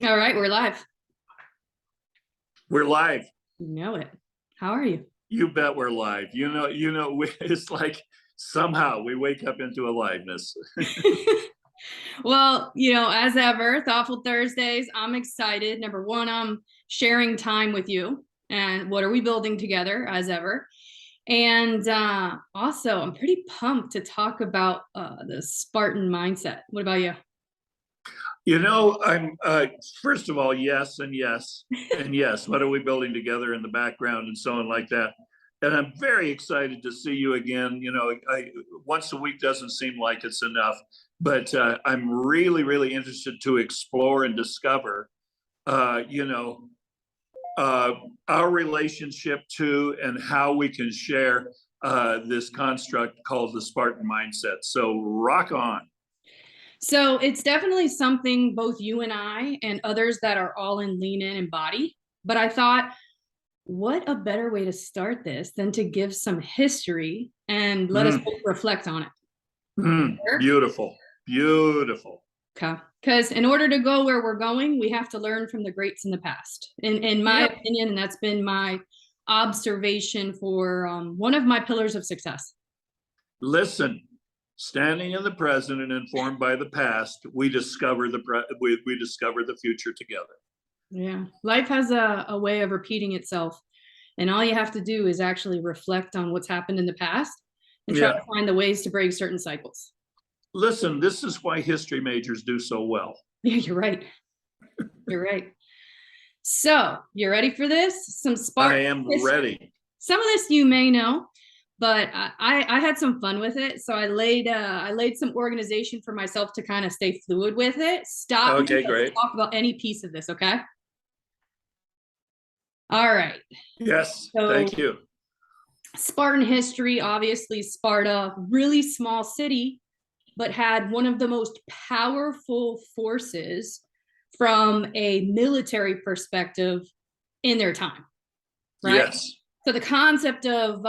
All right, we're live. We're live. You know it. How are you? You bet we're live. It's like somehow we wake up into aliveness. Well, as ever, Thoughtful Thursdays, I'm excited. Number one, I'm sharing time with you. And what are we building together, as ever? And also, I'm pretty pumped to talk about the Spartan mindset. What about you? I'm first of all, yes and yes and yes. What are we building together in the background and so on like that? And I'm very excited to see you again. Once a week doesn't seem like it's enough, but I'm really, really interested to explore and discover, our relationship to and how we can share this construct called the Spartan mindset. So rock on. So it's definitely something both you and I and others that are all in lean in embody. But I thought, what a better way to start this than to give some history and let us reflect on it. Beautiful, beautiful. Okay. Because in order to go where we're going, we have to learn from the greats in the past, in my opinion. And that's been my observation for one of my pillars of success. Listen, standing in the present and informed by the past, we discover we discover the future together. Yeah, life has a way of repeating itself, and all you have to do is actually reflect on what's happened in the past and try to find the ways to break certain cycles. Listen, this is why history majors do so well. Yeah, you're right. You're right. So, you ready for this? Some Spartan I am history. ready. Some of this you may know, but I had some fun with it. So I laid some organization for myself to kind of stay fluid with it. Stop. Okay, great. Talk about any piece of this, okay? All right. Yes, so, thank you. Spartan history, obviously Sparta, really small city, but had one of the most powerful forces from a military perspective in their time, right? Yes. So the concept of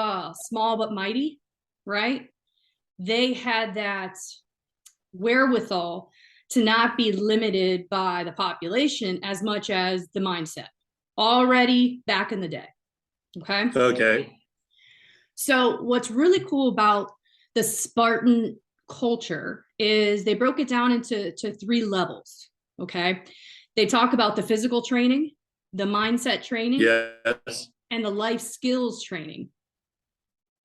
small but mighty, right? They had that wherewithal to not be limited by the population as much as the mindset already back in the day. Okay. Okay. So what's really cool about the Spartan culture is they broke it down into three levels. Okay. They talk about the physical training, the mindset training, yes, and the life skills training.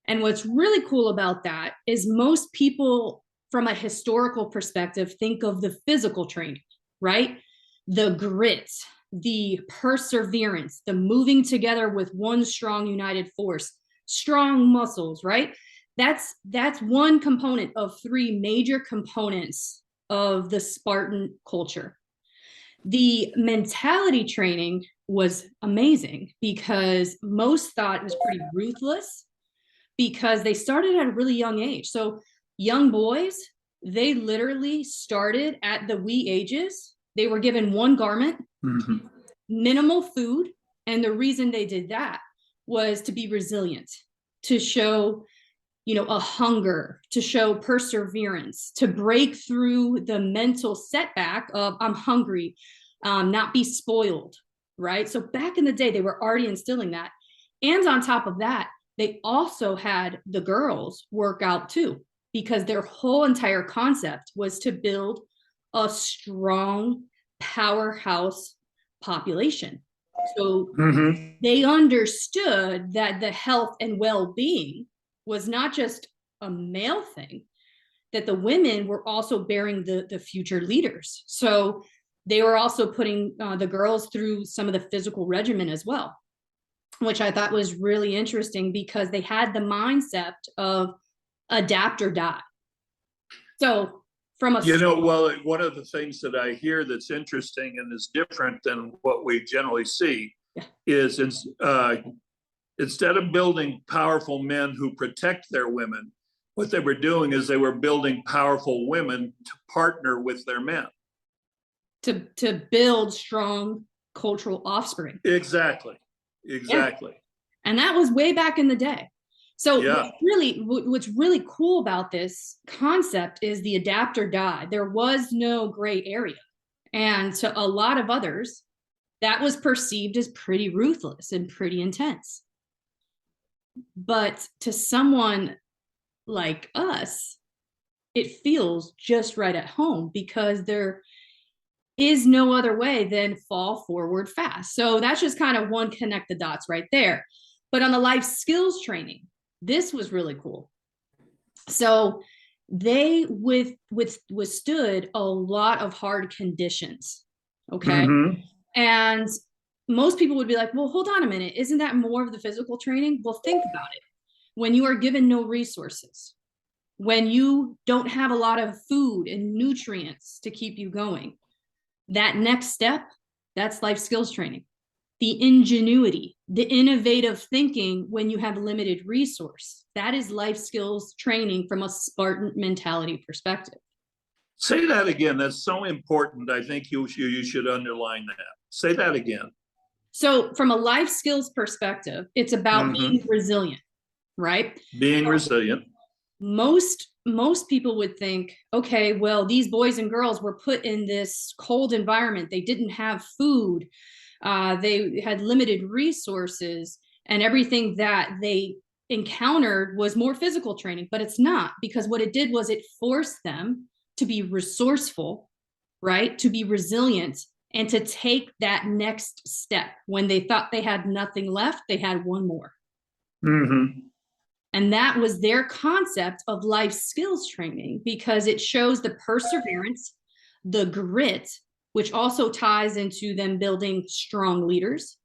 And what's really cool about that is most people from a historical perspective think of the physical training, right? The grit, the perseverance, the moving together with one strong united force, strong muscles, right? That's one component of three major components of the Spartan culture. The mentality training was amazing because most thought it was pretty ruthless because they started at a really young age. So young boys, they literally started at the wee ages. They were given one garment, minimal food. And the reason they did that was to be resilient, to show, a hunger, to show perseverance, to break through the mental setback of I'm hungry, not be spoiled, right? So back in the day, they were already instilling that. And on top of that, they also had the girls work out too, because their whole entire concept was to build a strong powerhouse population. So they understood that the health and well-being was not just a male thing, that the women were also bearing the future leaders. So they were also putting the girls through some of the physical regimen as well, which I thought was really interesting because they had the mindset of adapt or die. So from a one of the things that I hear that's interesting and is different than what we generally see is instead of building powerful men who protect their women, what they were doing is they were building powerful women to partner with their men. To build strong cultural offspring. Exactly. Yeah. And that was way back in the day. So what's really cool about this concept is the adapt or die. There was no gray area. And to a lot of others, that was perceived as pretty ruthless and pretty intense. But to someone like us, it feels just right at home because there is no other way than fall forward fast. So that's just kind of one connect the dots right there. But on the life skills training, this was really cool. So they withstood a lot of hard conditions. Okay. Mm-hmm. And most people would be like, well, hold on a minute. Isn't that more of the physical training? Well, think about it. When you are given no resources, when you don't have a lot of food and nutrients to keep you going, that next step, that's life skills training. The ingenuity, the innovative thinking when you have limited resource, that is life skills training from a Spartan mentality perspective. Say that again. That's so important. I think you should underline that. Say that again. So from a life skills perspective, it's about being resilient, right? Being resilient. Most people would think, okay, well, these boys and girls were put in this cold environment. They didn't have food. They had limited resources, and everything that they encountered was more physical training, but it's not, because what it did was it forced them to be resourceful, right? To be resilient and to take that next step. When they thought they had nothing left, they had one more. Mm-hmm. And that was their concept of life skills training, because it shows the perseverance, the grit, which also ties into them building strong leaders,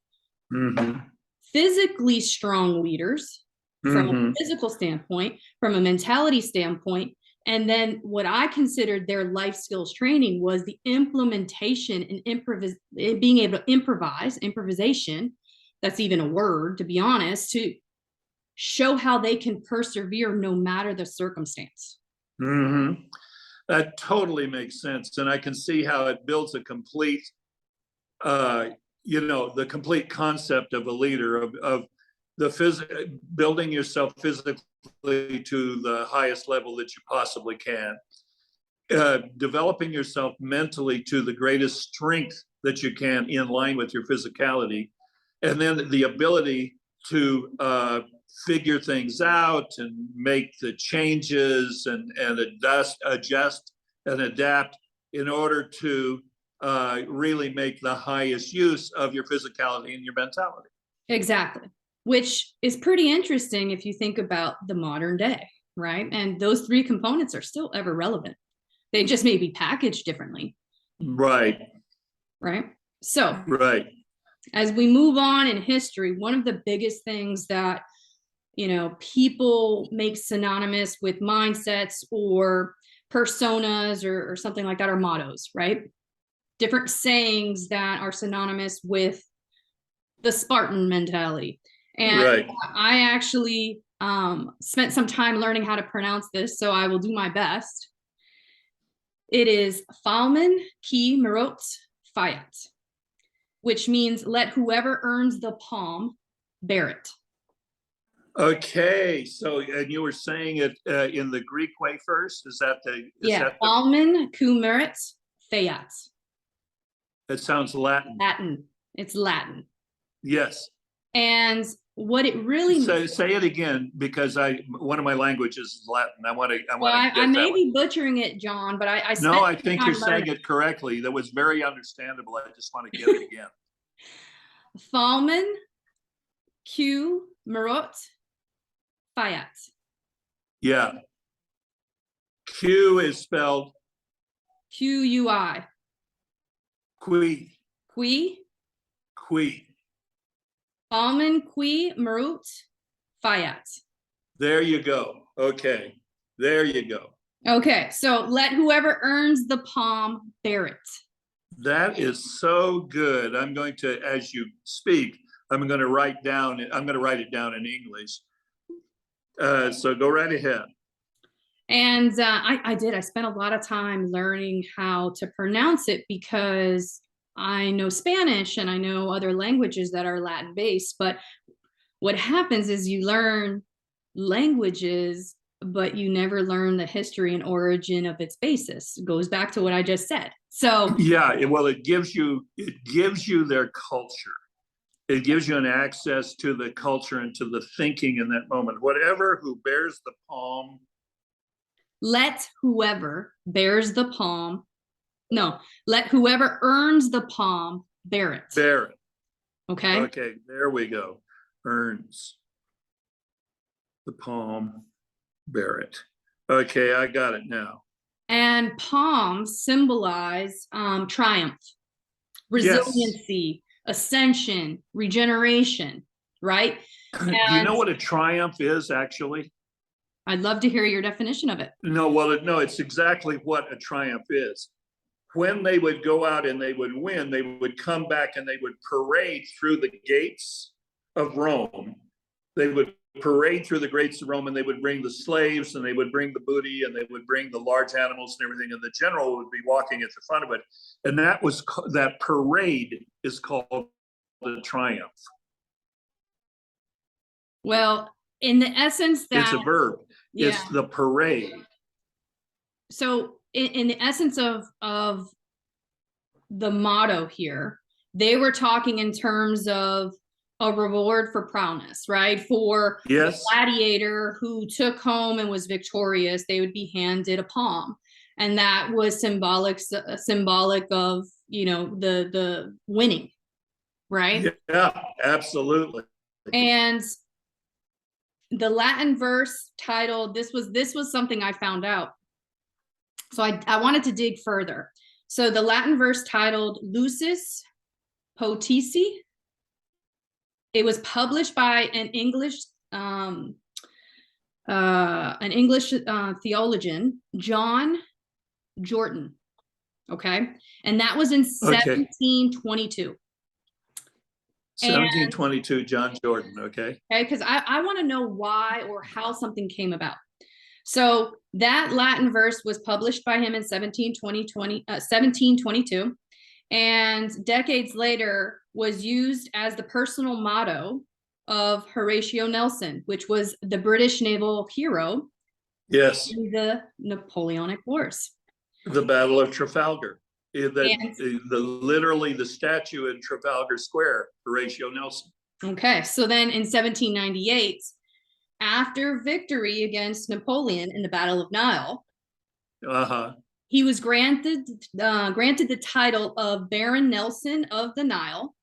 physically strong leaders from a physical standpoint, from a mentality standpoint. And then what I considered their life skills training was the implementation and being able to improvisation. That's even a word, to be honest, to show how they can persevere no matter the circumstance. That totally makes sense. And I can see how it builds a complete, the complete concept of a leader, of building yourself physically to the highest level that you possibly can, developing yourself mentally to the greatest strength that you can in line with your physicality, and then the ability to figure things out and make the changes and adjust and adapt in order to really make the highest use of your physicality and your mentality. Exactly. Which is pretty interesting if you think about the modern day, right? And those three components are still ever relevant. They just may be packaged differently. Right. Right. So, right. As we move on in history, one of the biggest things that, people make synonymous with mindsets or personas or something like that are mottos, right? Different sayings that are synonymous with the Spartan mentality. And I actually spent some time learning how to pronounce this, so I will do my best. It is Palman Qui Meruit Ferat, which means let whoever earns the palm bear it. Okay, so and you were saying it in the Greek way first? Is that the? Palman Qui Meruit Ferat. That sounds Latin. Latin. It's Latin. Yes. And what it really means. Say it again, because one of my languages is Latin. I may be butchering it, John, but I no, I think you're saying it correctly. That was very understandable. I just want to get it again. Palman Qui Meruit Ferat. Yeah. Q is spelled Q-U-I. Qui. Qui. Qui. Palman Qui Meruit Ferat. There you go. Okay. There you go. Okay. So let whoever earns the palm bear it. That is so good. I'm going to, as you speak, I'm going to write it down in English. So go right ahead. And I did. I spent a lot of time learning how to pronounce it because I know Spanish and I know other languages that are Latin based. But what happens is you learn languages but you never learn the history and origin of its basis. It goes back to what I just said. So yeah, well, it gives you their culture. It gives you an access to the culture and to the thinking in that moment. Whatever who bears the palm. Let whoever bears the palm, no, let whoever earns the palm bear it. Bear it. Okay. Okay, there we go. Earns the palm, bear it. Okay, I got it now. And palms symbolize triumph, resiliency, yes, ascension, regeneration, right? Do you know what a triumph is, actually? I'd love to hear your definition of it. No, well, no, it's exactly what a triumph is. When they would go out and they would win, they would come back and they would parade through the gates of Rome. They would parade through the gates of Rome, and they would bring the slaves, and they would bring the booty, and they would bring the large animals and everything, and the general would be walking at the front of it. And that parade is called a triumph. Well, in the essence that it's a verb. Yeah. It's the parade. So in the essence of the motto here, they were talking in terms of a reward for prowess, right? For yes, the gladiator who took home and was victorious, they would be handed a palm, and that was symbolic of, you know, the winning, right? Yeah, absolutely. And the Latin verse titled, this was something I found out, so I wanted to dig further. So the Latin verse titled Lucis Potici, it was published by an English theologian, John Jordan. Okay, and that was in 1722. 1722, John Jordan. Okay, because I want to know why or how something came about. So that Latin verse was published by him in 1722, and decades later was used as the personal motto of Horatio Nelson, which was the British naval hero. Yes. In the Napoleonic Wars. The Battle of Trafalgar. Literally the statue in Trafalgar Square, Horatio Nelson. Okay, so then in 1798, after victory against Napoleon in the Battle of Nile, he was granted the title of Baron Nelson of the Nile,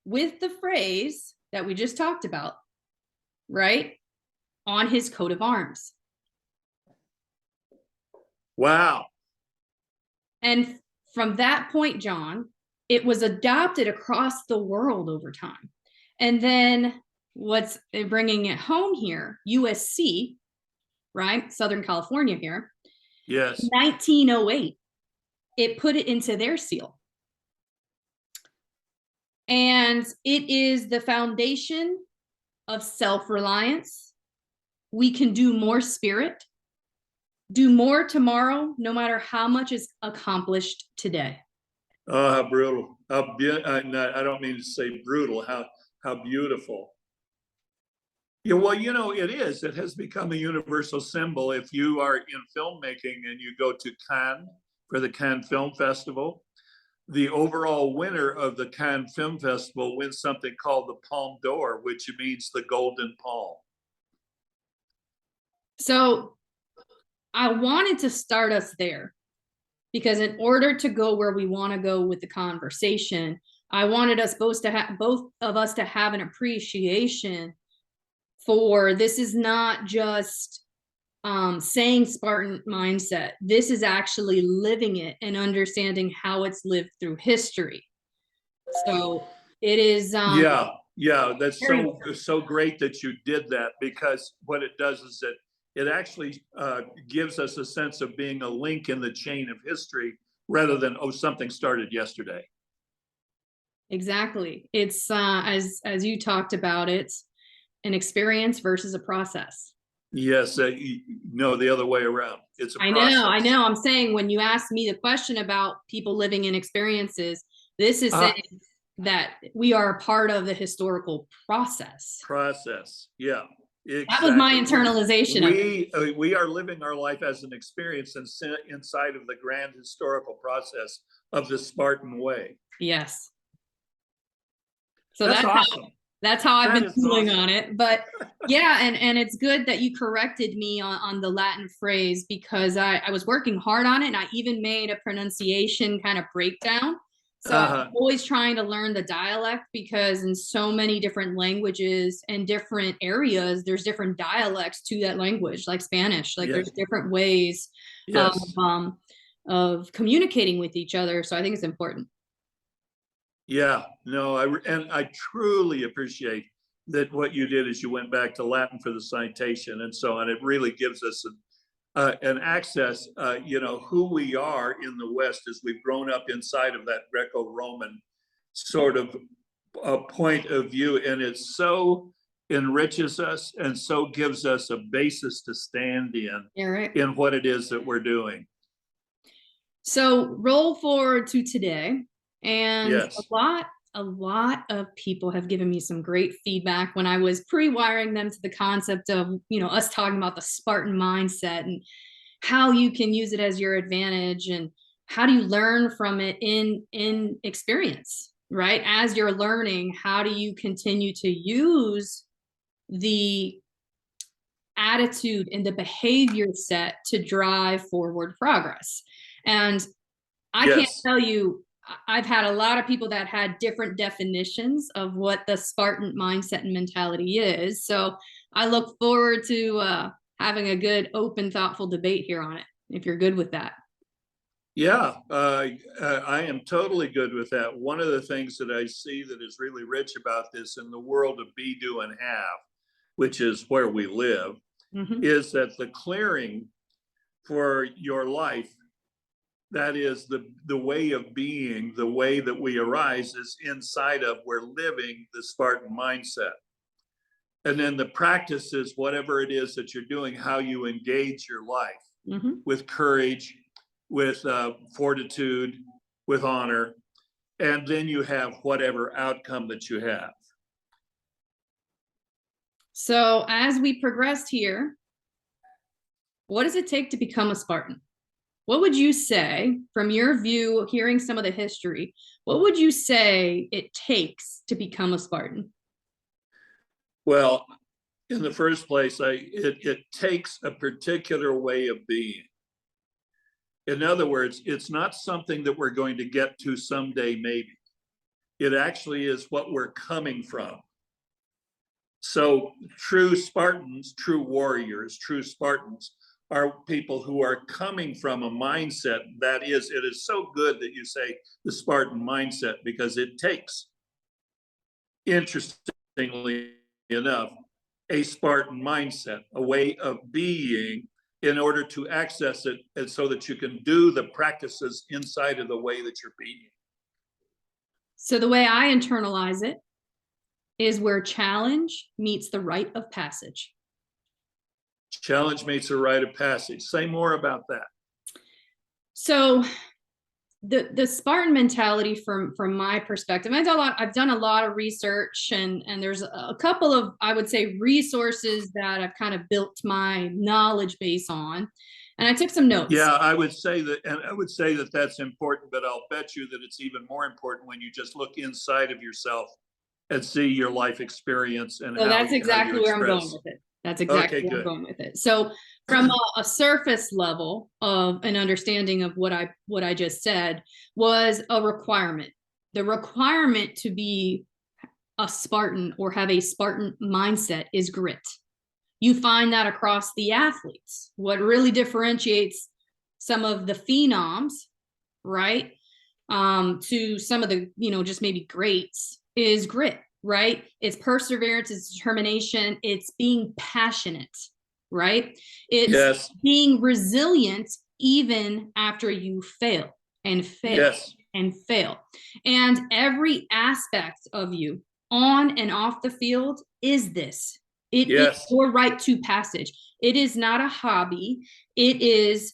with the phrase that we just talked about, right, on his coat of arms. Wow. And from that point, John, it was adopted across the world over time. And then what's bringing it home here, USC, right, Southern California here. Yes. 1908, it put it into their seal. And it is the foundation of self-reliance. We can do more spirit, do more tomorrow, no matter how much is accomplished today. Oh, how brutal. I don't mean to say brutal, how beautiful. Yeah, well, you know, it has become a universal symbol. If you are in filmmaking and you go to Cannes for the Cannes Film Festival, the overall winner of the Cannes Film Festival wins something called the Palme d'Or, which means the golden palm. So I wanted to start us there, because in order to go where we want to go with the conversation, I wanted us both of us to have an appreciation for, this is not just saying Spartan mindset. This is actually living it and understanding how it's lived through history. So it is yeah, that's so great that you did that, because what it does is that it actually gives us a sense of being a link in the chain of history, rather than, oh, something started yesterday. Exactly. It's as you talked about, it's an experience versus a process. Yes, no, the other way around. It's a process. I know. I'm saying, when you ask me the question about people living in experiences, this is saying that we are a part of the historical process. Yeah. That was my Exactly. internalization of it. We are living our life as an experience inside of the grand historical process of the Spartan way. Yes. So That's awesome. That's how I've That been is feeling awesome. on it. But yeah, and it's good that you corrected me on the Latin phrase, because I was working hard on it, and I even made a pronunciation kind of breakdown. So I'm always trying to learn the dialect, because in so many different languages and different areas, there's different dialects to that language, like Spanish. Like there's different ways of communicating with each other. So I think it's important. Yeah, no, I truly appreciate that what you did is you went back to Latin for the citation and so on. It really gives us an access, who we are in the West as we've grown up inside of that Greco-Roman sort of point of view. And it so enriches us and so gives us a basis to stand in what it is that we're doing. So roll forward to today. And yes. a lot of people have given me some great feedback when I was pre-wiring them to the concept of, us talking about the Spartan mindset and how you can use it as your advantage, and how do you learn from it in experience, right? As you're learning, how do you continue to use the attitude and the behavior set to drive forward progress? And I can't tell you, I've had a lot of people that had different definitions of what the Spartan mindset and mentality is. So I look forward to having a good, open, thoughtful debate here on it, if you're good with that. Yeah, I am totally good with that. One of the things that I see that is really rich about this in the world of be, do, and have, which is where we live, is that the clearing for your life, that is the way of being, the way that we arise, is inside of we're living the Spartan mindset. And then the practice is whatever it is that you're doing, how you engage your life with courage, with fortitude, with honor, and then you have whatever outcome that you have. So as we progressed here, what does it take to become a Spartan? What would you say, from your view, hearing some of the history, what would you say it takes to become a Spartan? Well, in the first place, it takes a particular way of being. In other words, it's not something that we're going to get to someday, maybe. It actually is what we're coming from. So true Spartans, true warriors, true Spartans are people who are coming from a mindset that is, it is so good that you say the Spartan mindset, because it takes, interestingly enough, a Spartan mindset, a way of being, in order to access it, and so that you can do the practices inside of the way that you're being. So the way I internalize it is where challenge meets the rite of passage. Challenge meets a rite of passage. Say more about that. So the Spartan mentality, from my perspective, I've done a lot of research, and there's a couple of, I would say, resources that I've kind of built my knowledge base on, and I took some notes. Yeah, I would say that that's important, but I'll bet you that it's even more important when you just look inside of yourself and see your life experience and so that's exactly where I'm going with it. That's exactly where I'm going with it. So from a surface level of an understanding of what I just said was a requirement. The requirement to be a Spartan or have a Spartan mindset is grit. You find that across the athletes. What really differentiates some of the phenoms, right, to some of the, just maybe greats, is grit. Right? It's perseverance, it's determination, it's being passionate, right? It's being resilient even after you fail and fail and fail. And every aspect of you on and off the field is this. It is your right to passage. It is not a hobby. It is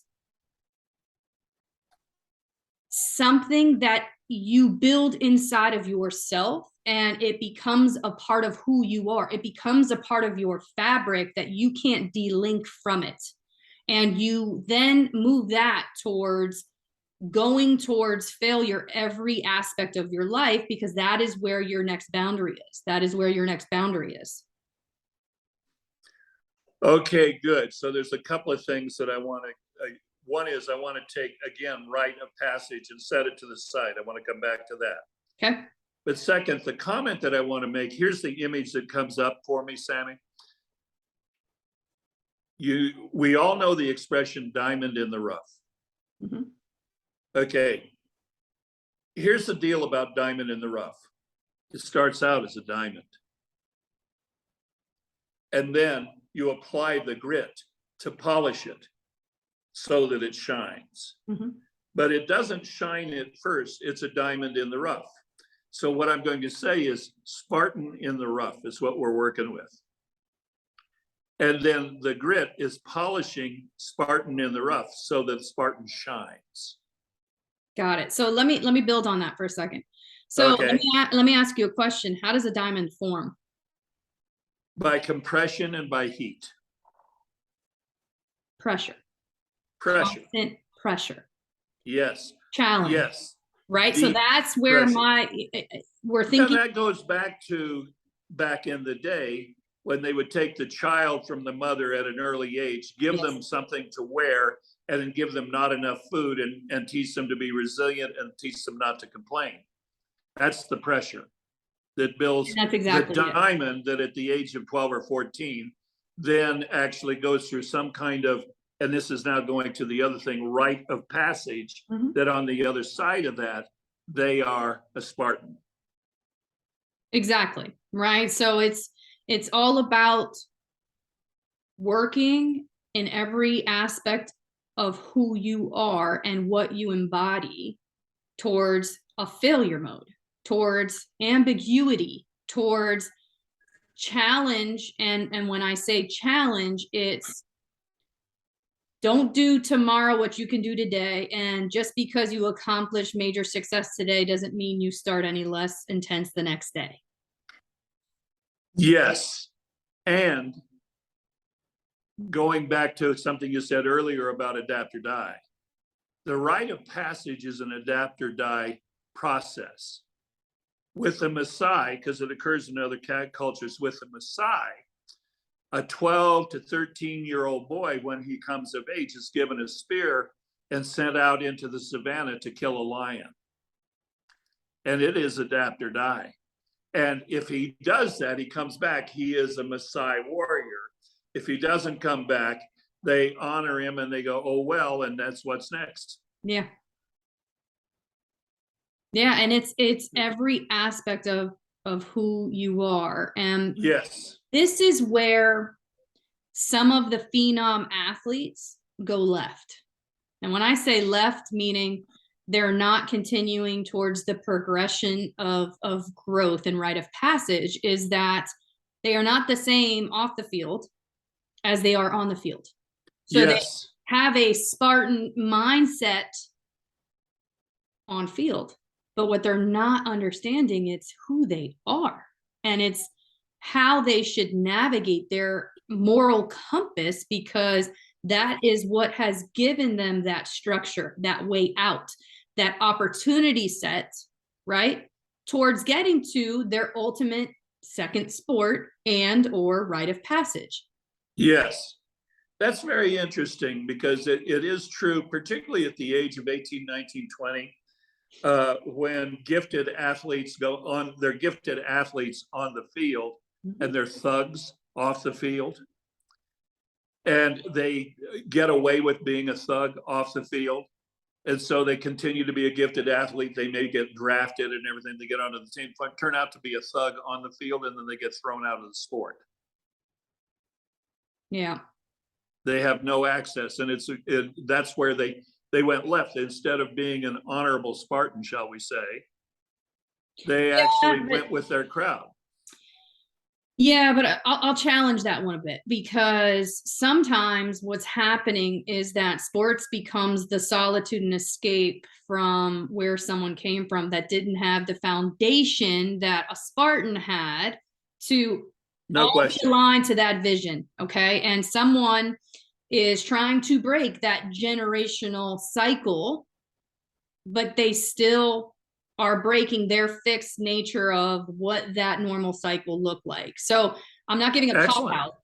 something that you build inside of yourself, and it becomes a part of who you are. It becomes a part of your fabric that you can't delink from it. And you then move that towards going towards failure every aspect of your life, because that is where your next boundary is. That is where your next boundary is. Okay, good. So there's a couple of things that I want to, one is I want to take, again, rite of passage and set it to the side. I want to come back to that. Okay. But second, the comment that I want to make, here's the image that comes up for me, Sammy. We all know the expression diamond in the rough. Mm-hmm. Okay. Here's the deal about diamond in the rough. It starts out as a diamond. And then you apply the grit to polish it so that it shines. Mm-hmm. But it doesn't shine at first. It's a diamond in the rough. So what I'm going to say is Spartan in the rough is what we're working with. And then the grit is polishing Spartan in the rough so that Spartan shines. Got it. So let me build on that for a second. So okay. let me ask you a question. How does a diamond form? By compression and by heat. Pressure. Pressure. Constant pressure. Yes. Challenge. Yes. Right. Deep so that's where pressure. We're thinking. Yeah, that goes back to back in the day when they would take the child from the mother at an early age, give yes. them something to wear, and then give them not enough food and teach them to be resilient and teach them not to complain. That's the pressure that builds that's exactly the diamond that at the age of 12 or 14 then actually goes through some kind of, and this is now going to the other thing, rite of passage, mm-hmm. that on the other side of that, they are a Spartan. Exactly. Right. So it's all about working in every aspect of who you are and what you embody towards a failure mode, towards ambiguity, towards challenge. And when I say challenge, it's don't do tomorrow what you can do today. And just because you accomplish major success today doesn't mean you start any less intense the next day. Yes. And going back to something you said earlier about adapt or die, the rite of passage is an adapt or die process. With the Maasai, because it occurs in other cultures, with the Maasai, a 12 to 13-year-old boy, when he comes of age, is given a spear and sent out into the savannah to kill a lion. And it is adapt or die. And if he does that, he comes back, he is a Maasai warrior. If he doesn't come back, they honor him and they go, oh, well, and that's what's next. Yeah. Yeah. And it's every aspect of who you are. And yes, this is where some of the phenom athletes go left. And when I say left, meaning they're not continuing towards the progression of growth and rite of passage, is that they are not the same off the field as they are on the field. So yes. They have a Spartan mindset on field, but what they're not understanding, it's who they are. And it's how they should navigate their moral compass, because that is what has given them that structure, that way out, that opportunity set, right, towards getting to their ultimate second sport and or rite of passage. Yes, that's very interesting, because it is true, particularly at the age of 18, 19, 20, when gifted athletes go on, they're gifted athletes on the field, mm-hmm. and they're thugs off the field. And they get away with being a thug off the field. And so they continue to be a gifted athlete. They may get drafted and everything. They get onto the team, turn out to be a thug on the field, and then they get thrown out of the sport. Yeah. They have no access. And that's where they went left. Instead of being an honorable Spartan, shall we say, they actually went with their crowd. Yeah, but I'll challenge that one a bit, because sometimes what's happening is that sports becomes the solitude and escape from where someone came from that didn't have the foundation that a Spartan had to No all be question. aligned to that vision. Okay. And someone is trying to break that generational cycle, but they still are breaking their fixed nature of what that normal cycle looked like. So I'm not giving a cop Excellent. out,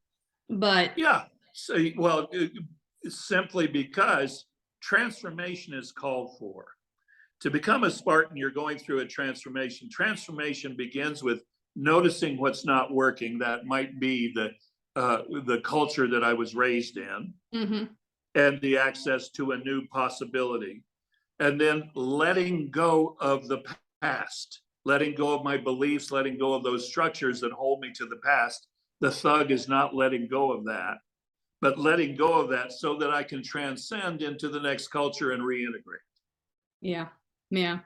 but Yeah. So, well, simply because transformation is called for. To become a Spartan, you're going through a transformation. Transformation begins with noticing what's not working. That might be the culture that I was raised in, mm-hmm. and the access to a new possibility. And then letting go of the past, letting go of my beliefs, letting go of those structures that hold me to the past. The thug is not letting go of that, but letting go of that so that I can transcend into the next culture and reintegrate. Yeah. Yeah.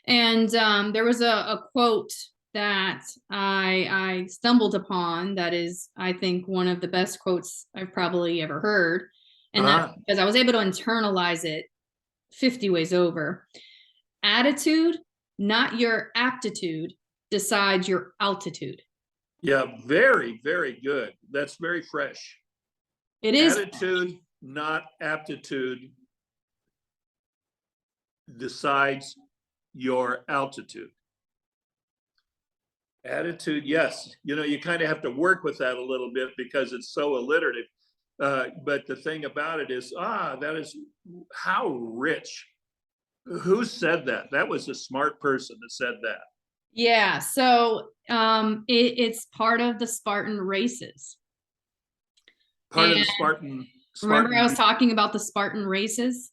And there was a quote that I stumbled upon that is, I think, one of the best quotes I've probably ever heard. And that's because I was able to internalize it 50 ways over. Attitude, not your aptitude, decides your altitude. Yeah, very, very good. That's very fresh. It is. Attitude, not aptitude, decides your altitude. Attitude, yes. You kind of have to work with that a little bit because it's so alliterative. But the thing about it is, that is how rich. Who said that? That was a smart person that said that. Yeah. So it's part of the Spartan races. Part of the Spartan. Remember I was talking about the Spartan races?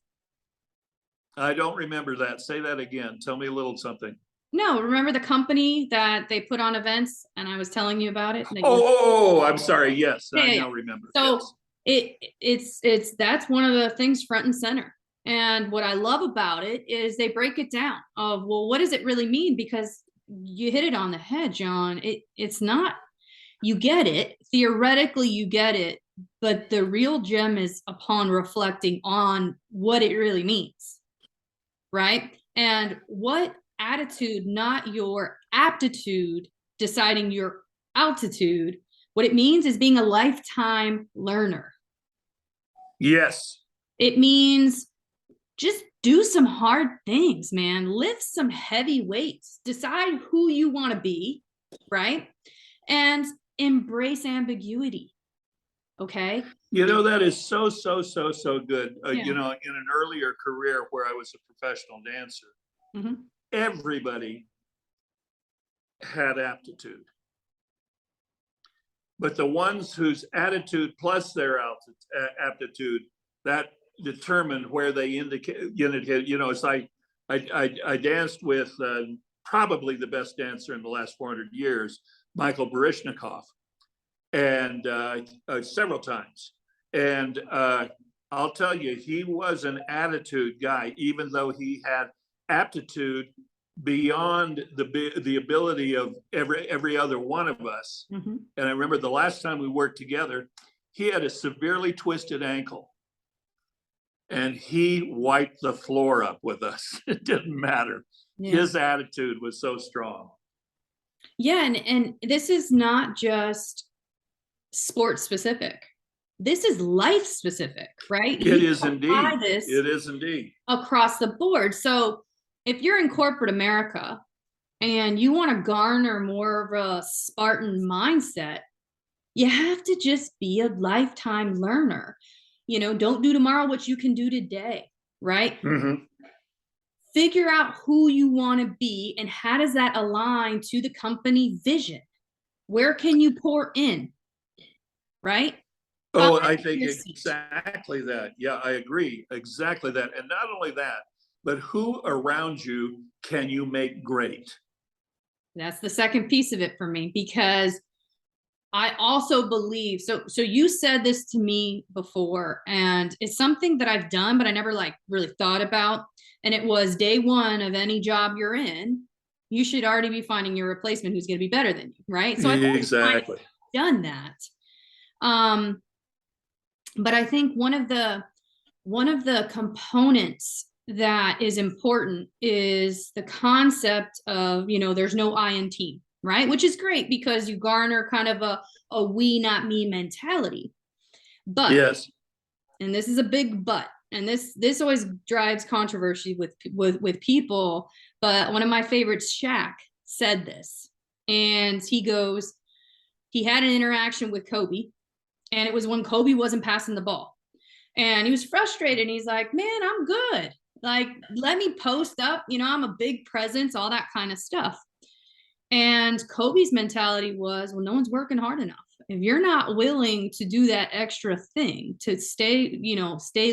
I don't remember that. Say that again. Tell me a little something. No, remember the company that they put on events and I was telling you about it? I'm sorry. Yes, yeah, I yeah. now remember. So yes. it's that's one of the things front and center. And what I love about it is they break it down of, well, what does it really mean? Because you hit it on the head, John. It's not, you get it. Theoretically, you get it. But the real gem is upon reflecting on what it really means. Right? And what attitude, not your aptitude, deciding your altitude. What it means is being a lifetime learner. Yes. It means just do some hard things, man. Lift some heavy weights. Decide who you want to be, right? And embrace ambiguity. Okay. That is so good. Yeah. In an earlier career where I was a professional dancer, mm-hmm. everybody had aptitude. But the ones whose attitude plus their aptitude, that determined where they indicate, it's like I danced with probably the best dancer in the last 400 years, Michael Baryshnikov, and several times. And I'll tell you, he was an attitude guy, even though he had aptitude beyond the ability of every other one of us. Mm-hmm. And I remember the last time we worked together, he had a severely twisted ankle. And he wiped the floor up with us. It didn't matter. Yeah. His attitude was so strong. Yeah, and this is not just sports specific. This is life specific, right? It is indeed. It is indeed. Across the board. So if you're in corporate America and you want to garner more of a Spartan mindset, you have to just be a lifetime learner. Don't do tomorrow what you can do today, right? Mm-hmm. Figure out who you want to be and how does that align to the company vision? Where can you pour in? Right? Oh, I think exactly that. Yeah, I agree. Exactly that. And not only that, but who around you can you make great? That's the second piece of it for me, because I also believe, so you said this to me before, and it's something that I've done, but I never really thought about. And it was day one of any job you're in, you should already be finding your replacement who's going to be better than you, right? So exactly. done that. But I think one of the components that is important is the concept of, there's no I in team, right? Which is great because you garner kind of a we, not me mentality. But, yes, and this is a big but, and this always drives controversy with people, but one of my favorites, Shaq, said this, and he had an interaction with Kobe, and it was when Kobe wasn't passing the ball, and he was frustrated, and he's like, man, I'm good. Like, let me post up, I'm a big presence, all that kind of stuff. And Kobe's mentality was, well, no one's working hard enough. If you're not willing to do that extra thing, to stay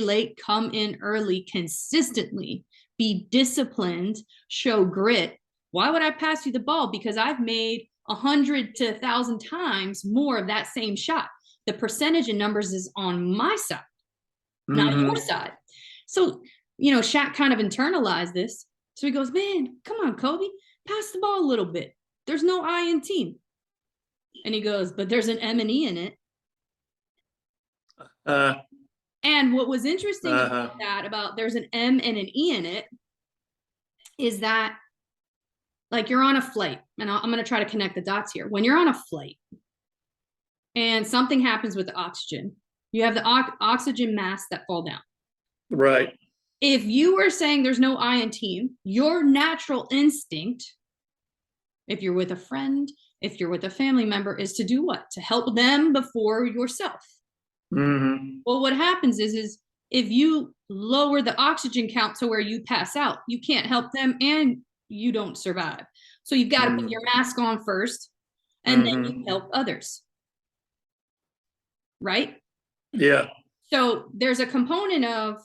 late, come in early consistently, be disciplined, show grit, why would I pass you the ball? Because I've made 100 to 1,000 times more of that same shot. The percentage in numbers is on my side, not your side. So, Shaq kind of internalized this. So he goes, man, come on, Kobe, pass the ball a little bit. There's no I in team. And he goes, but there's an M and E in it. And what was interesting about there's an M and an E in it is that, like, you're on a flight, and I'm going to try to connect the dots here. When you're on a flight and something happens with the oxygen, you have the oxygen masks that fall down. Right. If you were saying there's no I in team, your natural instinct, if you're with a friend, if you're with a family member, is to do what? To help them before yourself. Well, what happens is if you lower the oxygen count to where you pass out, you can't help them and you don't survive. So you've got to put your mask on first, and then you help others. Right? Yeah. So there's a component of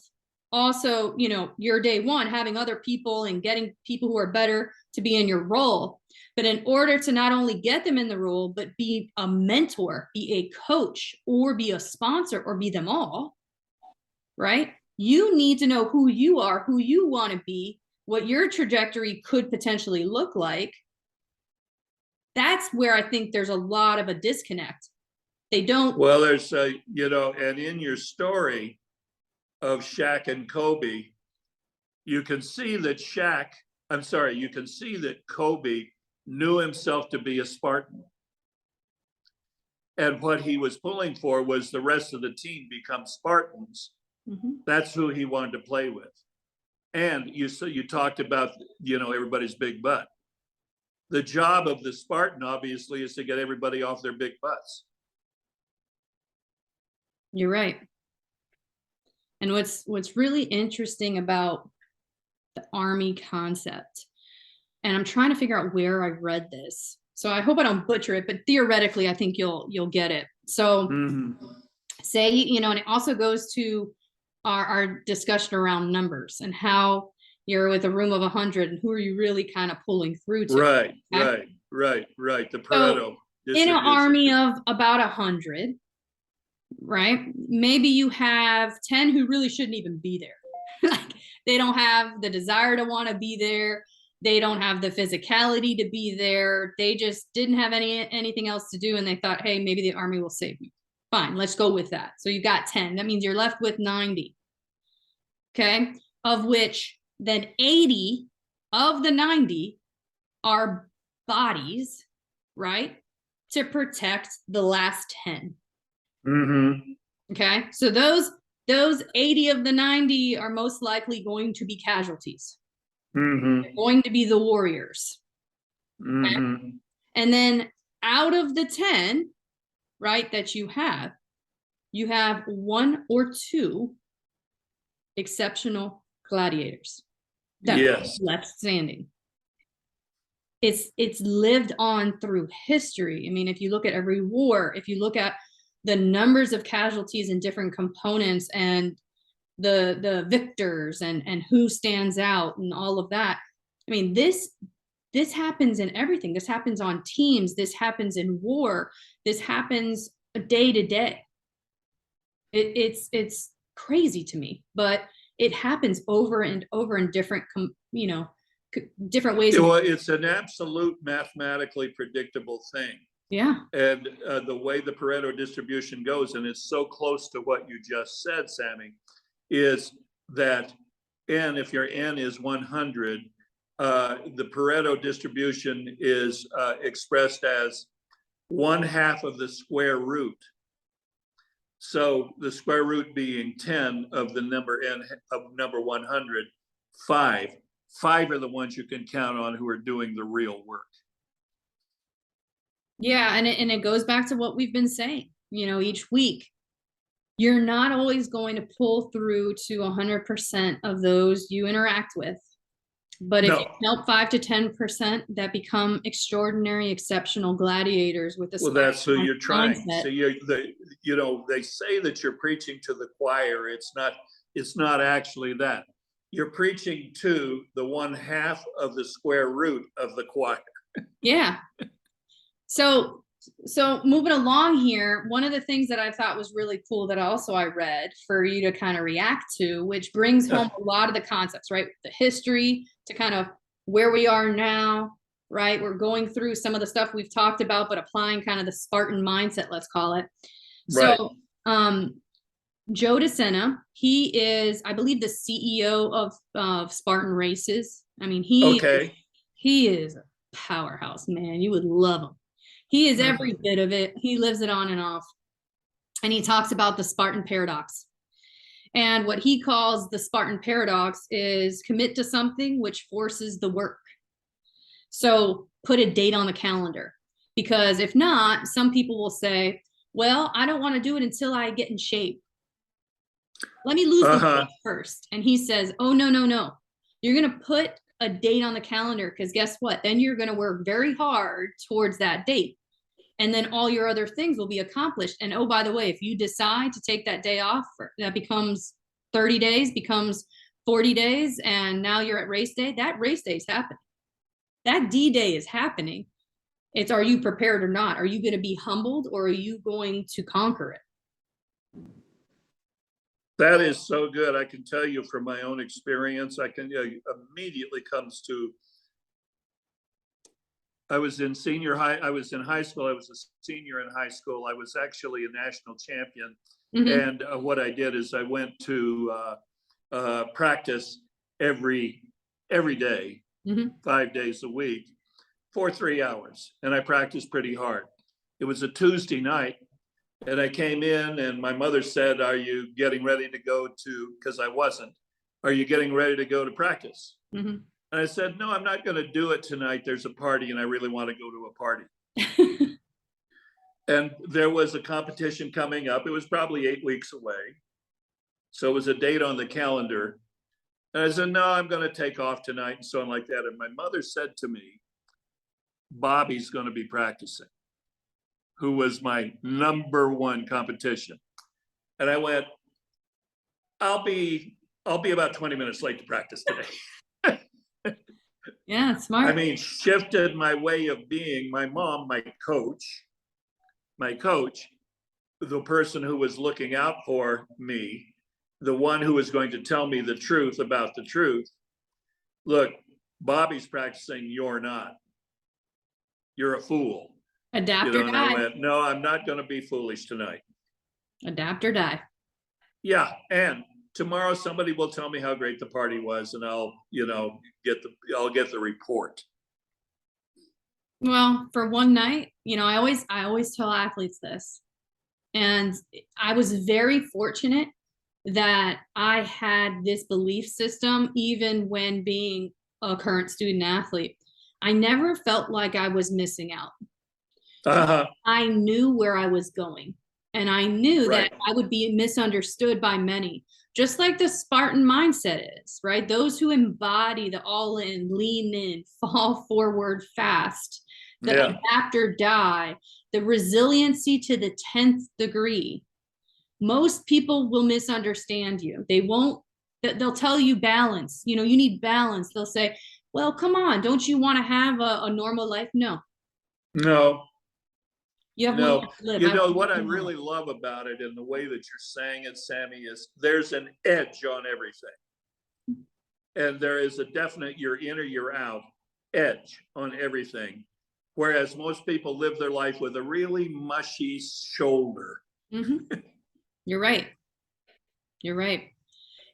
also, your day one, having other people and getting people who are better to be in your role. But in order to not only get them in the role, but be a mentor, be a coach, or be a sponsor, or be them all, right? You need to know who you are, who you want to be, what your trajectory could potentially look like. That's where I think there's a lot of a disconnect. They don't. Well, there's and in your story of Shaq and Kobe, you can see that Kobe knew himself to be a Spartan. And what he was pulling for was the rest of the team become Spartans. That's who he wanted to play with. And you talked about, everybody's big butt. The job of the Spartan, obviously, is to get everybody off their big butts. You're right. And what's really interesting about the Army concept, and I'm trying to figure out where I read this, so I hope I don't butcher it, but theoretically, I think you'll get it. So say, and it also goes to our discussion around numbers and how you're with a room of 100 and who are you really kind of pulling through to. Right. The Pareto. In an army of about 100, right? Maybe you have 10 who really shouldn't even be there. Like, they don't have the desire to want to be there. They don't have the physicality to be there. They just didn't have anything else to do. And they thought, hey, maybe the Army will save me. Fine, let's go with that. So you've got 10. That means you're left with 90. Okay. Of which then 80 of the 90 are bodies, right? To protect the last 10. Okay. So those 80 of the 90 are most likely going to be casualties. They're going to be the warriors. Okay? And then out of the 10, right, that you have 1 or 2 exceptional gladiators that left standing. It's lived on through history. I mean, if you look at every war, if you look at the numbers of casualties in different components and the victors and who stands out and all of that. I mean, this happens in everything. This happens on teams. This happens in war. This happens day to day. It's crazy to me, but it happens over and over in different, different ways. Well, it's an absolute mathematically predictable thing. Yeah. And the way the Pareto distribution goes, and it's so close to what you just said, Sammy, is that N, if your N is 100, the Pareto distribution is expressed as 1/2 of the square root. So the square root being 10 of the number N of number 100, 5. 5 are the ones you can count on who are doing the real work. Yeah, and it goes back to what we've been saying, each week. You're not always going to pull through to 100% of those you interact with. But if you help 5 to 10% that become extraordinary, exceptional gladiators with a that's who you're trying. mindset. So they say that you're preaching to the choir. It's not actually that. You're preaching to the 1/2 of the square root of the choir. Yeah. So moving along here, one of the things that I thought was really cool that I read for you to kind of react to, which brings home a lot of the concepts, right? The history to kind of where we are now, right? We're going through some of the stuff we've talked about, but applying kind of the Spartan mindset, let's call it. Right. So, Joe DeSena, he is, I believe, the CEO of Spartan Races. I mean, he is a powerhouse, man. You would love him. He is every bit of it. He lives it on and off. And he talks about the Spartan paradox. And what he calls the Spartan paradox is commit to something which forces the work. So put a date on the calendar. Because if not, some people will say, well, I don't want to do it until I get in shape. Let me lose the weight first. And he says, oh, no. You're going to put a date on the calendar, because guess what? Then you're going to work very hard towards that date. And then all your other things will be accomplished. And oh, by the way, if you decide to take that day off, that becomes 30 days, becomes 40 days, and now you're at race day, that race day is happening. That D-Day is happening. It's, are you prepared or not? Are you going to be humbled, or are you going to conquer it? That is so good. I can tell you from my own experience, I can immediately comes to, I was in high school. I was a senior in high school. I was actually a national champion. And what I did is I went to practice every day, 5 days a week for 3 hours. And I practiced pretty hard. It was a Tuesday night. And I came in and my mother said, are you getting ready to go to, because I wasn't, are you getting ready to go to practice? And I said, no, I'm not going to do it tonight. There's a party and I really want to go to a party. And there was a competition coming up. It was probably 8 weeks away. So it was a date on the calendar. And I said, no, I'm going to take off tonight and so on like that. And my mother said to me, Bobby's going to be practicing, who was my number one competition. And I went, I'll be about 20 minutes late to practice today. Yeah, smart. I mean, shifted my way of being. My mom, my coach, the person who was looking out for me, the one who was going to tell me the truth about the truth. Look, Bobby's practicing, you're not. You're a fool. Adapt or die. And I went, no, I'm not going to be foolish tonight. Adapt or die. Yeah, and tomorrow somebody will tell me how great the party was, and I'll get the report. Well, for one night, I always tell athletes this, and I was very fortunate that I had this belief system even when being a current student athlete. I never felt like I was missing out. I knew where I was going, and I knew that I would be misunderstood by many, just like the Spartan mindset is, right? Those who embody the all in, lean in, fall forward fast, the adapt or die, the resiliency to the 10th degree. Most people will misunderstand you. They'll tell you balance, you need balance. They'll say, well, come on, don't you want to have a normal life? No. You have one life to live. What I really love about it and the way that you're saying it, Sammy, is there's an edge on everything. And there is a definite you're in or you're out edge on everything. Whereas most people live their life with a really mushy shoulder. Mm-hmm. You're right. You're right.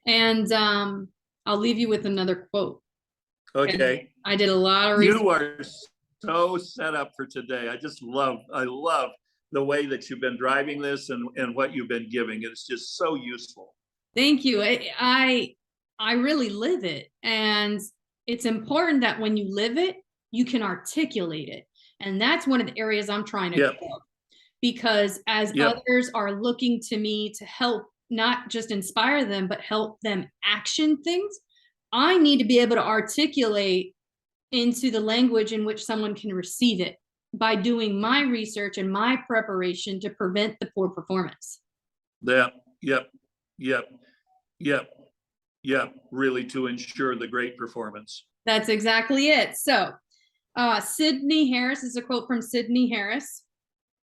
And I'll leave you with another quote. Okay. And I did a lot of research. You are so set up for today. I love the way that you've been driving this and what you've been giving. It's just so useful. Thank you. I really live it. And it's important that when you live it, you can articulate it. And that's one of the areas I'm trying to Yep. grow. Because as Yep. others are looking to me to help not just inspire them, but help them action things, I need to be able to articulate into the language in which someone can receive it by doing my research and my preparation to prevent the poor performance. Yep. Really, to ensure the great performance. That's exactly it. So Sidney Harris is a quote from Sidney Harris.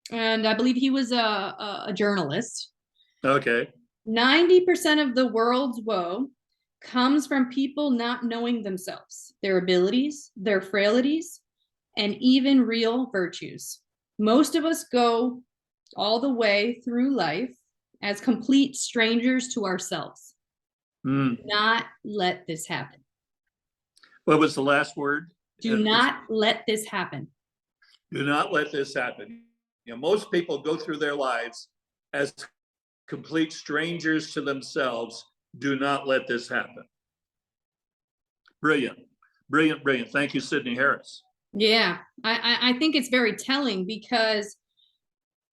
And I believe he was a journalist. Okay. 90% of the world's woe comes from people not knowing themselves, their abilities, their frailties, and even real virtues. Most of us go all the way through life as complete strangers to ourselves. Do not let this happen. What was the last word? Do not let this happen. Do not let this happen. You know, most people go through their lives as complete strangers to themselves. Do not let this happen. Brilliant. Thank you, Sidney Harris. Yeah, I think it's very telling, because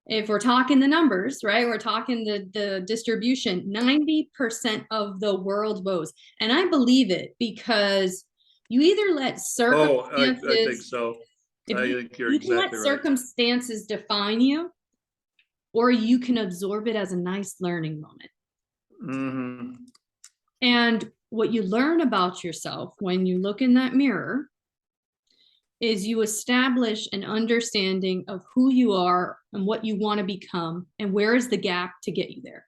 if we're talking the numbers, right, we're talking the distribution, 90% of the world woes. And I believe it, because you either let circumstances, I think so. I think you're exactly right. Let circumstances define you, or you can absorb it as a nice learning moment. Mm-hmm. And what you learn about yourself when you look in that mirror is you establish an understanding of who you are and what you want to become, and where is the gap to get you there.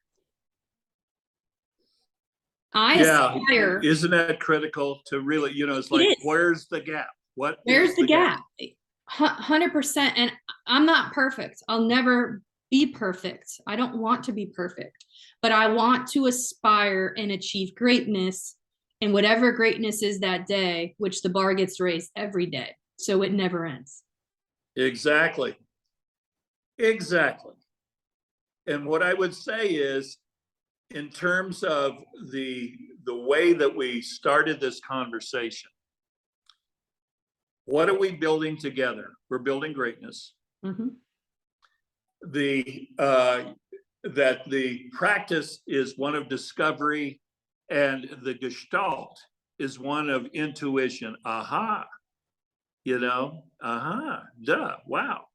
Aspire. Isn't that critical to really, it's like, where's the gap? Where's the gap? 100%. And I'm not perfect. I'll never be perfect. I don't want to be perfect, but I want to aspire and achieve greatness, and whatever greatness is that day, which the bar gets raised every day. So it never ends. Exactly. And what I would say is, in terms of the way that we started this conversation, what are we building together? We're building greatness. Mm-hmm. That the practice is one of discovery, and the gestalt is one of intuition. Aha, duh, wow,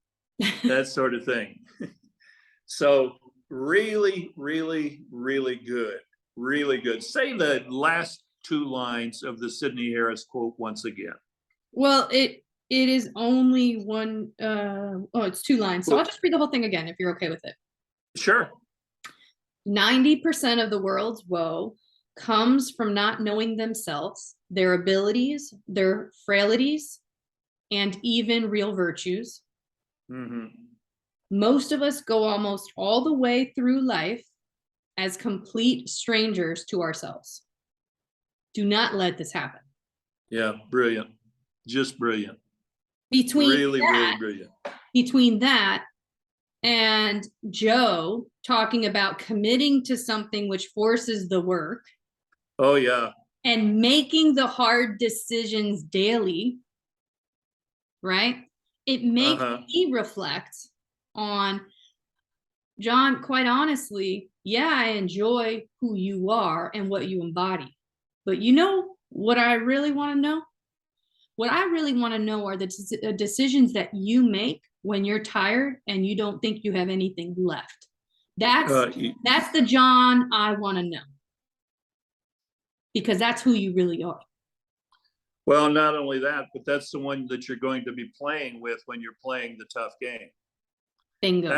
that sort of thing. So really good. Say the last two lines of the Sidney Harris quote once again. Well, it is only one, it's two lines. So I'll just read the whole thing again, if you're okay with it. Sure. 90% of the world's woe comes from not knowing themselves, their abilities, their frailties, and even real virtues. Mm-hmm. Most of us go almost all the way through life as complete strangers to ourselves. Do not let this happen. Yeah, brilliant. Just brilliant. Really brilliant. Between that and Joe talking about committing to something which forces the work. Oh, yeah. And making the hard decisions daily, right? It makes me reflect on, John, quite honestly, yeah, I enjoy who you are and what you embody. But you know what I really want to know? What I really want to know are the decisions that you make when you're tired and you don't think you have anything left. That's the John I want to know. Because that's who you really are. Well, not only that, but that's the one that you're going to be playing with when you're playing the tough game. Bingo.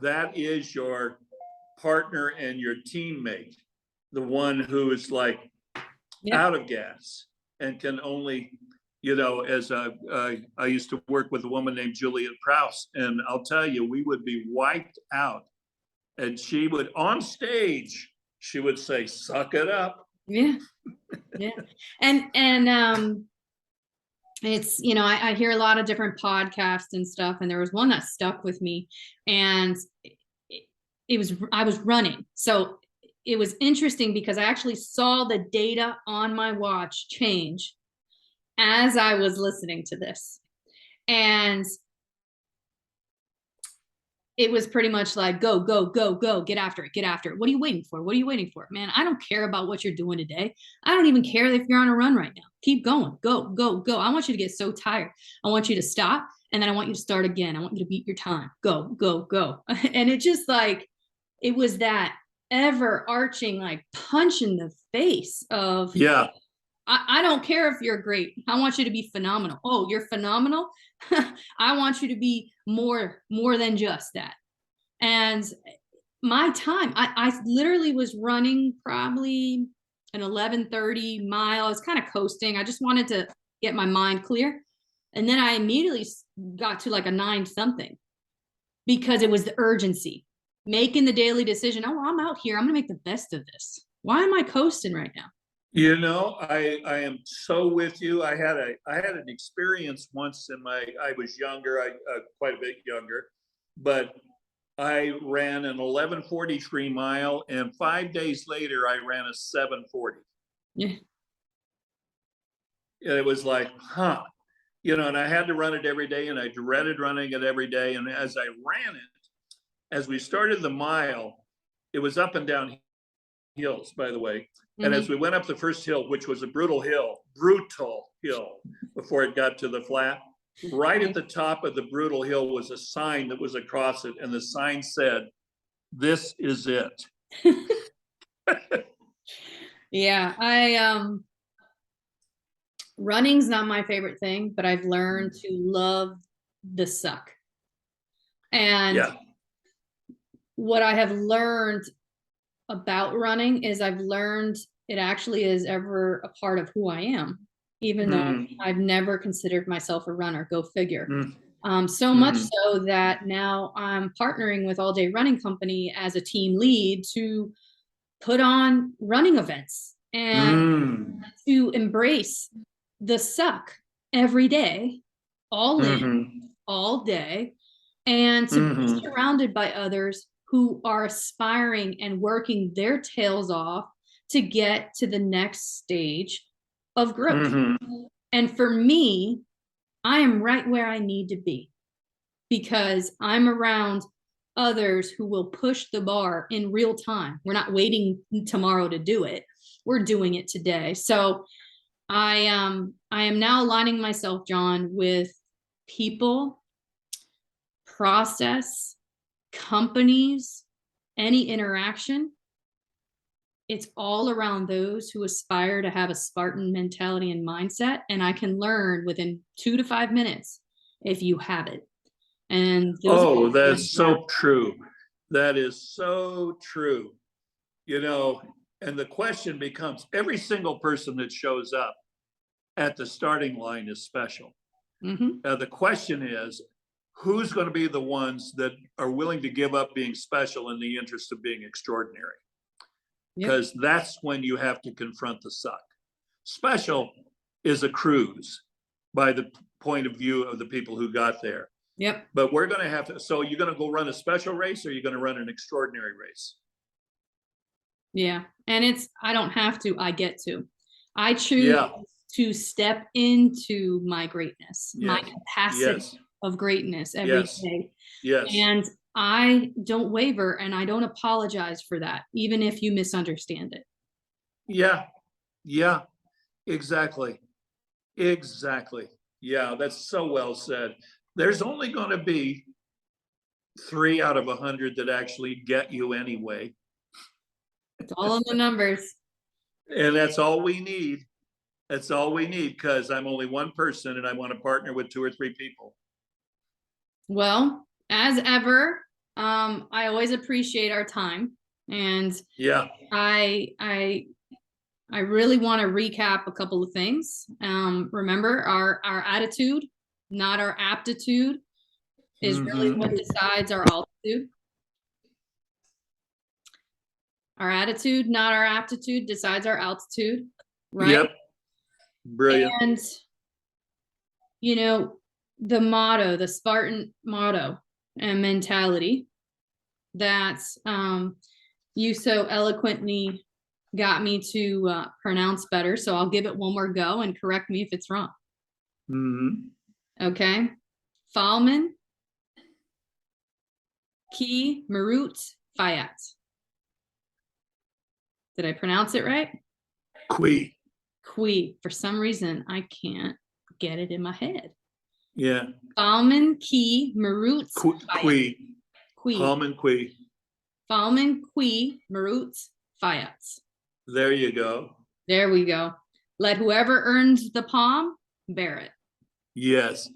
That is your partner and your teammate, the one who is like out of gas and can only you know, I used to work with a woman named Juliet Prowse, and I'll tell you, we would be wiped out. And she would, on stage, she would say, "Suck it up." Yeah. Yeah. And it's, you know, I hear a lot of different podcasts and stuff, and there was one that stuck with me, and I was running. So it was interesting because I actually saw the data on my watch change as I was listening to this. And it was pretty much like, go, go, go, go, get after it, get after it. What are you waiting for? What are you waiting for? Man, I don't care about what you're doing today. I don't even care if you're on a run right now. Keep going, go, go, go. I want you to get so tired. I want you to stop, and then I want you to start again. I want you to beat your time. Go, go, go. And it just like, it was that ever arching, like punch in the face of, Yeah. I don't care if you're great. I want you to be phenomenal. Oh, you're phenomenal. I want you to be more than just that. And my time, I literally was running probably an 11:30 mile. I was kind of coasting. I just wanted to get my mind clear. And then I immediately got to like a 9 something because it was the urgency, making the daily decision. Oh, I'm out here. I'm going to make the best of this. Why am I coasting right now? You know, I am so with you. I had an experience once I was younger, quite a bit younger, but I ran an 11:43 mile, and 5 days later I ran a 7:40. Yeah. It was like, huh, you know, and I had to run it every day, and I dreaded running it every day. And as I ran it, as we started the mile, it was up and down hills, by the way. And as we went up the first hill, which was a brutal hill before it got to the flat, right at the top of the brutal hill was a sign that was across it. And the sign said, "This is it." Yeah, running's not my favorite thing, but I've learned to love the suck. And yeah. What I have learned about running is I've learned it actually is ever a part of who I am, even though I've never considered myself a runner. Go figure. So much so that now I'm partnering with All Day Running Company as a team lead to put on running events and to embrace the suck every day, all in, all day, and to be surrounded by others who are aspiring and working their tails off to get to the next stage of growth. And for me, I am right where I need to be because I'm around others who will push the bar in real time. We're not waiting tomorrow to do it. We're doing it today. So I am now aligning myself, John, with people, process, companies, any interaction. It's all around those who aspire to have a Spartan mentality and mindset. And I can learn within 2 to 5 minutes if you have it. And that's so true. That is so true. You know, and the question becomes, every single person that shows up at the starting line is special. The question is, who's going to be the ones that are willing to give up being special in the interest of being extraordinary? Because that's when you have to confront the suck. Special is a cruise by the point of view of the people who got there. But we're going to have to, so you're going to go run a special race, or you're going to run an extraordinary race? Yeah. And I don't have to, I get to. I choose to step into my greatness, my capacity of greatness every day. And I don't waver, and I don't apologize for that, even if you misunderstand it. Yeah, exactly. Yeah, that's so well said. There's only going to be 3 out of 100 that actually get you anyway. It's all in the numbers. And that's all we need. That's all we need, because I'm only one person and I want to partner with 2 or 3 people. Well, as ever, I always appreciate our time. And I I really want to recap a couple of things. Remember, our attitude, not our aptitude, is really what decides our altitude. Our attitude, not our aptitude, decides our altitude, right? Yep. Brilliant. And, you know, the motto, the Spartan motto and mentality that you so eloquently got me to pronounce better. So I'll give it one more go and correct me if it's wrong. Okay. Palman Qui Meruit Ferat. Did I pronounce it right? Qui. Qui. For some reason, I can't get it in my head. Yeah. Palman Qui Meruit Qui. Qui. Palman Qui. Palman Qui Meruit Ferat. There you go. There we go. Let whoever earns the palm bear it. Yes.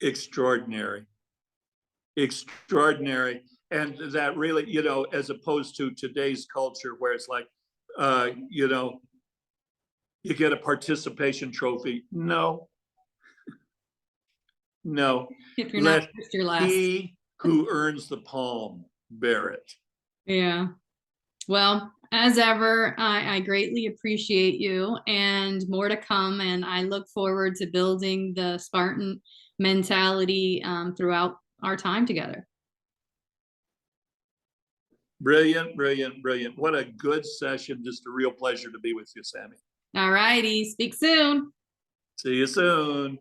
Extraordinary. Extraordinary. And that really, you know, as opposed to today's culture where it's like, you know, you get a participation trophy. No. No. If you're not first, you're last. He who earns the palm bear it. Yeah. Well, as ever, I greatly appreciate you, and more to come. And I look forward to building the Spartan mentality throughout our time together. Brilliant, brilliant, brilliant. What a good session. Just a real pleasure to be with you, Sammy. All righty. Speak soon. See you soon.